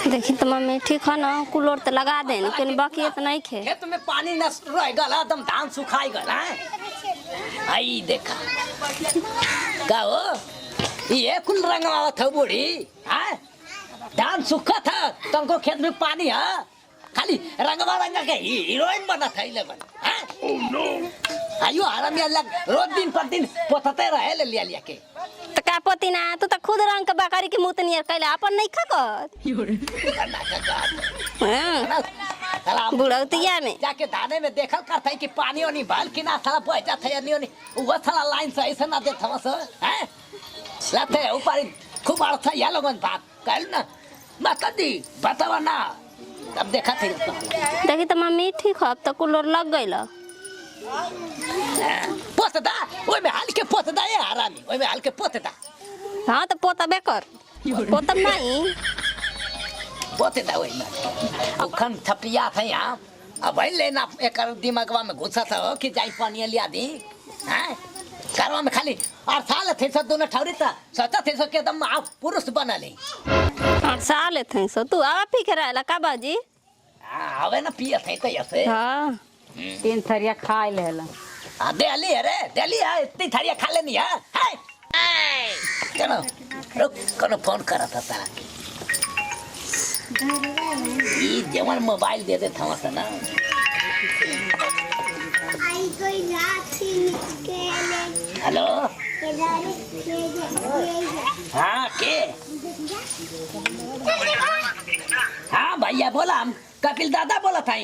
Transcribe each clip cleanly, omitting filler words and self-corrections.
देखी तो मम्मी ठीक है ना, कूलर तो लगा दे लेकिन बाकी तो नहीं खे। खेत में पानी न रह गला, एकदम धान सुखाई गला है। आई देखा का हो ये कुल रंगवा था बूढ़ी है, धान सूखा था तुमको खेत में पानी है, खाली रंगवा रंगा के हीरोइन बना था इले बन है। ओह नो आयु आराम या लग रोज दिन पर दिन पोतते रहे ले लिया के तो का पति ना तू तो खुद रंग के बकरी की मुंह नियर कैले अपन नहीं खकत बुढ़ौतिया में जाके धाने में देखल करता है कि पानी ओनी बाल कि ना साला बह जाता है नहीं वो साला लाइन से ऐसे ना देता बस हैं लाते ऊपर खूब अर्थ या लोगन बात कहल ना माता दी बतावा ना अब देखा थे देखी तो मम्मी ठीक है, अब तो कूलर लग गइल पोतदा ओए में हाल के पोतदा है हरामी ओए में हाल के पोतदा। हाँ तो पोता बेकर पोतम नहीं पोतदा ओए में अखन थपिया था यहाँ अब भाई लेना एक दिमागवा में घुसा था कि जाई पानी लिया दी हैं करवा में खाली और साल थे सब दोनों ठौरी था सोचा थे सो के दम आप पुरुष बना ले और साल थे सो तू आवा पी के रहला का बाजी हवे ना पिया थे तो ऐसे हाँ 3 थरिया खा लेला दिल्ली है रे दिल्ली है इतनी थरिया खा लेनी है चलो रुक कनो फोन करा था तारा ये जवान मोबाइल दे दे था ना हेलो हाँ के हाँ भैया बोला हम कपिल दादा बोला था ए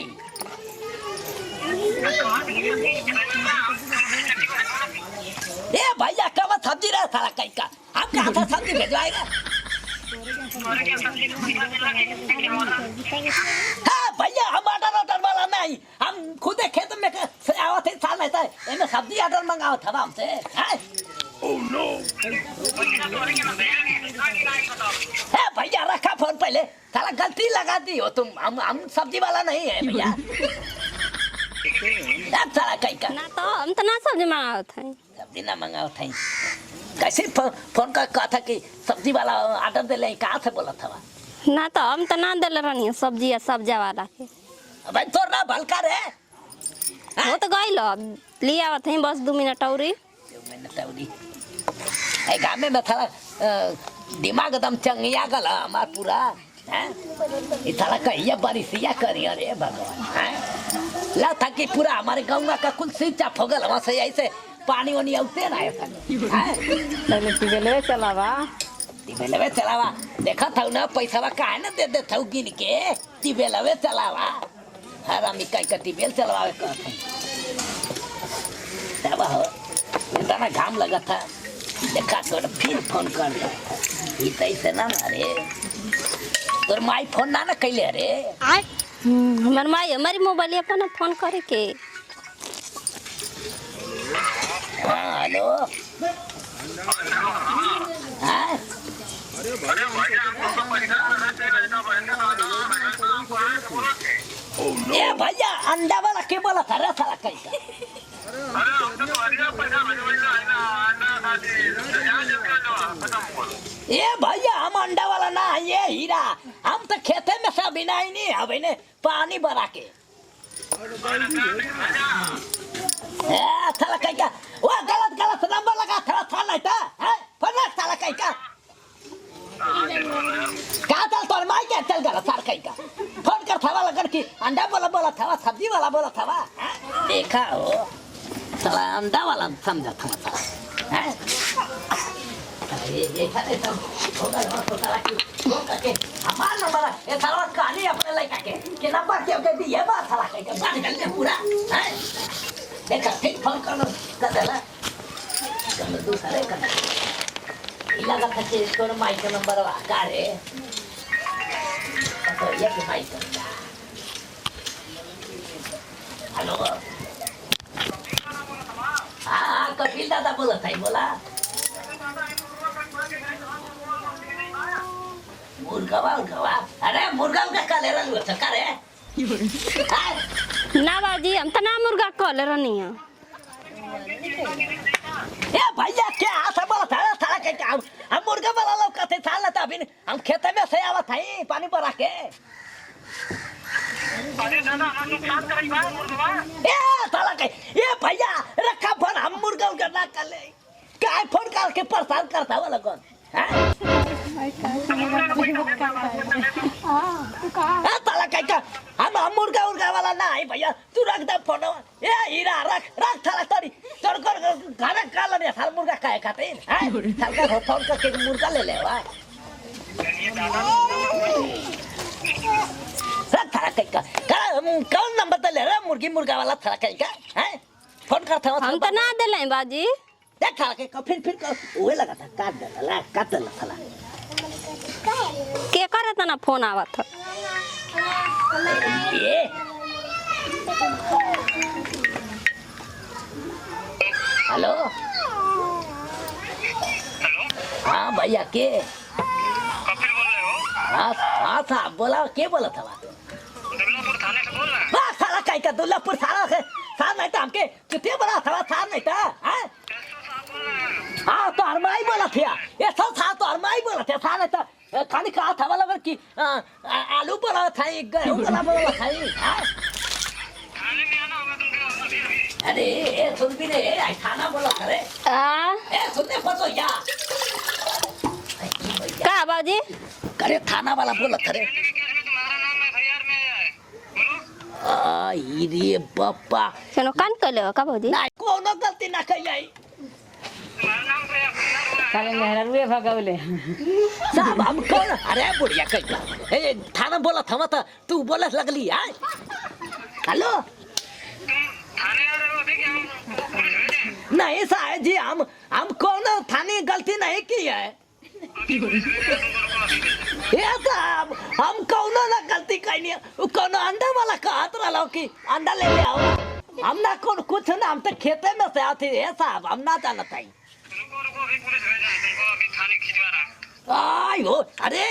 भैया कब सब्जी रहा था कहीं का हम कहाँ था सब्जी भेजवाएगा हाँ भैया हम ऑर्डर वाला नहीं हम खुद खेत में आवत थे साल नहीं था इनमें सब्जी ऑर्डर मंगाओ था हमसे ओह नो है भैया रखा फोन पहले साला गलती लगा दी हो तुम हम सब्जी वाला नहीं है भैया साला कहीं का ना तो हम तो ना सब्जी मंगाओ थे सब्जी ना मंगाओ थे कैसे फोन का कहा था कि सब्जी वाला ऑर्डर दे ले कहाँ से बोला था ना तो हम तो ना दिल रहनी सब्जी या सब्जा वाला के भाई तो ना भलका रे वो तो गई लो लिया आवत है बस 2 मिनट और 2 मिनट और ए गामे में थोड़ा दिमाग एकदम चंगिया गला हमार पूरा हैं इतना कहिया बारिशिया करी अरे भगवान हैं ला था कि पूरा हमारे गांव का कुल सिंचा फगल वहां से ऐसे पानी वानी आते ना ऐसा पहले टिबेले चलावा देखा था ना पैसा काहे ना दे दे था गिन के टिबेलवे चलावा हरामी कई का टिबेल चलावे कहते तब हो इतना घाम लगा था देखा तो फिर फोन कर दिया ये तो ऐसे ना रे तोर माई फोन ना कैले रे हमार माई हमारी मोबाइल पर ना फोन करे के हाँ हेलो हाँ ये भैया अंडा वाला के बोला था रे साला कहीं का ये भैया हम अंडा वाला ना ये हीरा हम तो खेते में सब बिना ही नहीं अब इन्हें पानी भरा के साला कहीं का वो गलत नंबर लगा था नहीं था फना साला कहीं का क्या चल तोर माई क्या चल गला सार कहीं का फोन कर था वाला करके अंडा बोला था सब्जी वाला बोला था देखा हो साला अंडा वाला समझा था ये सारे सब होगा तो साला की वो करके हमारा नंबर ये साला कहानी अपने लड़का के नंबर के दिए बात साला के बात कर पूरा है देखा ठीक फोन कर देला कर दूसरे कर लगा था कि तोर माई का नंबर का रे तो ये की माई का हेलो हाँ कपिल दादा बोला था बोला मुर्गा अरे मुर्गा का ले रहा है का रे ना बाजी हम तो ना मुर्गा कॉल रहनी है ए भैया क्या ऐसा बोला था साला के काम हम मुर्गा वाला लोग कहते साल ना अभी हम खेते में से आवत हई पानी भरा के अरे दादा हम नुकसान करई बा मुर्गा ए साला के ए भैया रखा फोन हम मुर्गा उनका ना कर ले काय फोन कर के परेशान करता वाला कौन हैं साला का हम मुर्गा उर्गा वाला ना है भैया तू रख दे फोन ए हीरा रख रख थाला तोरी तोर कर खाना खा ले साल मुर्गा खाए खाते हैं साल का फोन करके मुर्गा ले ले वाह रख थाला का कौन नंबर तो ले रहा मुर्गी मुर्गा वाला थाला का हैं फोन करता हूं हम तो ना देले बाजी देख थाला के फिर ओए लगा था काट दे थाला के करे तना फोन आवत ह ये हेलो हाँ भैया के कपिल बोल रहे हो हाँ साहब बोला के बोला था दुर्गापुर थाने से बोल रहे हैं वाह साला काई का दुल्लापुर साला से साल नहीं था हमके कितने बड़ा साला साल नहीं था हैं साहब बोल रहे हैं हाँ तो अरमाई बोला था ये सब साल तो अरमाई बोला था साल नहीं था खाली कहा था वाला कि आलू बोला था गेहूं बोला था थाने में आना होगा तुमको अभी अरे ये सुन भी रे थाना बोला था रे ए सुनने पतो या का बाजी करे थाना वाला बोला था रे के केस में तुम्हारा नाम एफआईआर में आया है बोलो रे बापा केनो कान कले हो का बाजी ना कोनो गलती ना कई आई तुम्हारा नाम पे एफआईआर हुआ है काले मेहररुए भगौले साहब हम कौन अरे बुढ़िया कई ए थाना बोला था मत तू बोले लगली है हेलो तुम थाने आ रहे हो अभी कि हम पुलिस भेजें नहीं साहब जी हम कौन थाने गलती नहीं की है अभी पुलिस भेज रहे हैं तुमको अभी ये साहब हम कौन ना गलती कई नहीं कौन अंडा वाला कहत रहा कि अंडा ले ले आओ हम ना कौन कुछ ना हम तो खेते में से आते है साहब हम ना जानत है रुको अभी पुलिस भेज रहे हैं तुमको अभी थाने खिंचवा रहा है आयो अरे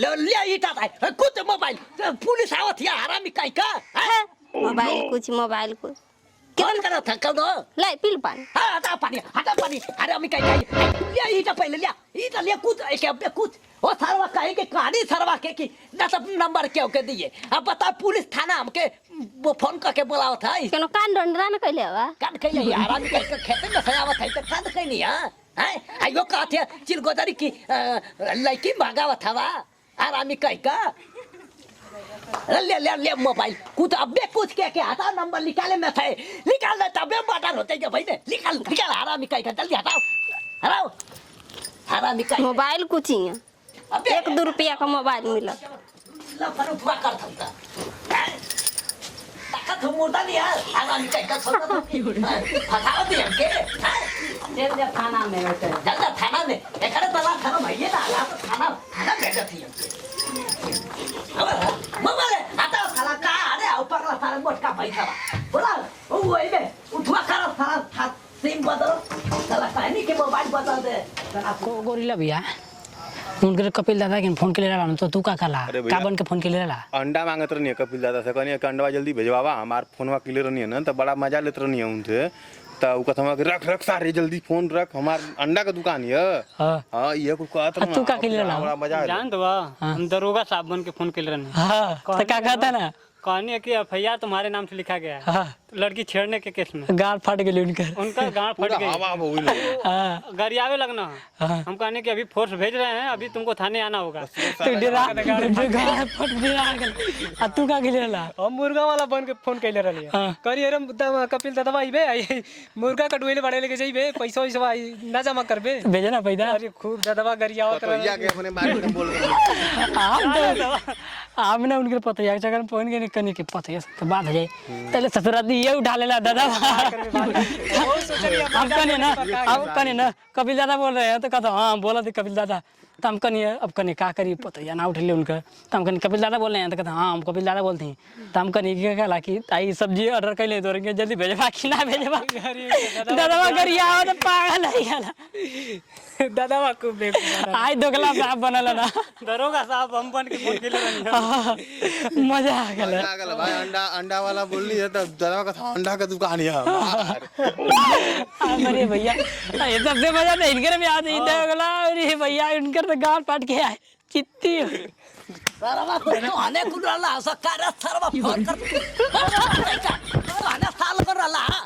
ले लिया ईटा था कुछ मोबाइल पुलिस आवत है हरामी काई का हैं? मोबाइल कुछ मोबाइल कुछ कौन करा था कौन लाई पिल पानी हाँ हटा पानी अरे अमी कहीं लिया ईटा पहले लिया लिया कुछ एक अब कुछ वो सरवा कहे के कहानी सरवा के कि ना सब नंबर क्यों के दिए अब बता पुलिस थाना हमके वो फोन करके बुलाओ था केनो कान डंडरा न कइले हवा कान कहीं यार आदमी कहीं खेते में सजावत है तो कान कहीं नहीं हैं आयो कहते चिलगोदरी की लड़की भागावत हवा आरामी कहीं का ले मोबाइल कुछ अबे कुछ के हटाओ नंबर निकाले में थे निकाल दे तबे मर्डर होते क्या भाई ने निकाल हरामी कहीं का जल्दी हटाओ हरामी कहीं मोबाइल कुछ ही है अबे 1-2 रुपया का मोबाइल मिला ला पर उठवा कर था ताकत मुर्दा नहीं है हरामी कहीं का सोचा हटाओ दे हमके चल जा थाना में बैठे जल्दी थाना में एकरे तला थाना भैया ना ला थाना भेज थी मोबाइल हटाओ साला का अरे ऊपर का सारा मोटका पैसा बोला वो वही में उठवा कर सारा सिम बदलो साला कहनी के मोबाइल बदल दे को गोरिल्ला भैया उनके कपिल दादा के फोन के ले रहा तो तू का कला का बन के फोन के ले रहा अंडा मांगत रहनी है कपिल दादा से कहनी अंडा जल्दी भेजवावा हमार फोनवा क्लियर रहनी है ना तो बड़ा मजा लेते रहनी है उनसे तो उ कहत हम रख सारे जल्दी फोन रख हमार अंडा का दुकान है हां ये को कहत तू का के ले रहा बड़ा मजा जान दो हम दरोगा साहब बन के फोन के ले रहे हैं हां तो क्या कहता ना कहनी है कि एफआईआर तुम्हारे नाम से लिखा गया है हाँ लड़की छेड़ने के केस में गाल फट गई उनकर उनका गांड फट गई हवा बोल हाँ गरियावे लगना हाँ हम कहने कि अभी फोर्स भेज रहे हैं अभी तुमको थाने आना होगा तो डरा गाल फट गया आ तू का के ले रहा हम मुर्गा वाला बन के फोन कैले रहली हाँ। करी अरे कपिल दादा आइबे मुर्गा कटवेले बड़े लेके जाइबे पैसा वैसा ना जमा करबे भेजे ना पैदा अरे खूब दादा गरियावत भैया के अपने मार्केट में बोल रहे आम तो आम ना उनके पता है जगह फोन के कनी के पता है तो बात हो जाए पहले ससुरा ये उठा लेला दादा अब कने ना कपिल दादा बोल रहे हैं तो कहता हाँ बोला थे कपिल दादा तो हम कनी अब कनी का करी पता या ना उठ ले उनका तो हम कनी कपिल दादा बोल रहे हैं तो कहता हाँ हम कपिल दादा बोलते हैं तो हम कनी क्या कहला कि आई सब्जी ऑर्डर कर ले तो जल्दी भेजवा कि ना भेजवा दादा गरिया तो पागल है दादा वा खूब बेवकूफ आज दोगला साहब बनल ना दरोगा साहब हम बन के फोन केले रहनी मजा आ गया मजा आ गया भाई अंडा अंडा वाला बोल रही है तो दादा का था अंडा का दुकान है हमार। अरे भैया ये सबसे मजा तो इनके में आ जाता है दोगला। अरे भैया इनकर तो गाल पाट के आए चित्ती सरवा तो आने कुडाला असं काय सरवा फोन कर आने साल कर रहा